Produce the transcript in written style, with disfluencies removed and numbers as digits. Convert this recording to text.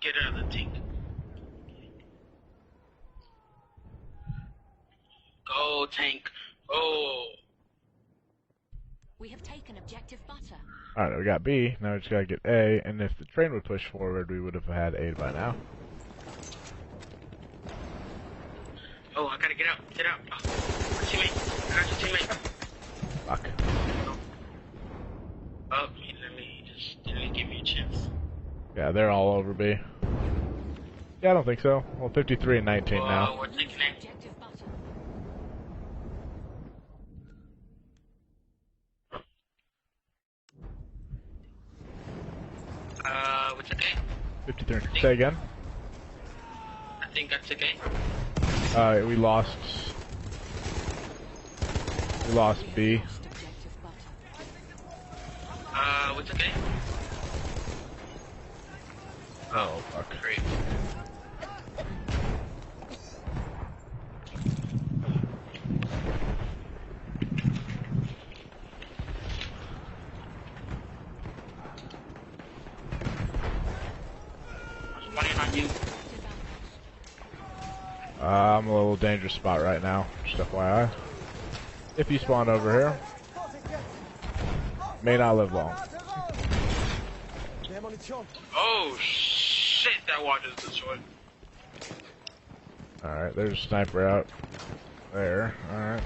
Get out of the tank. Go, tank. Oh. We have taken objective butter. Alright, we got B. Now we just gotta get A. And if the train would push forward, we would have had A by now. Oh, I gotta get out. Get out. Oh, my teammate. I got your teammate. Fuck. Oh, he didn't give me a chance. Yeah, they're all over B. Yeah, I don't think so. Well, 53 and 19 now. We're taking it. Objective butter. What's okay? 53. Say again? I think that's okay. We lost. We lost B. Lost objective butter. What's okay? Oh, fuck. Great. Running on you. I'm a little dangerous spot right now, just FYI. If you spawn over here, may not live long. Oh shit! That wall just destroyed. Alright, there's a sniper out there. Alright.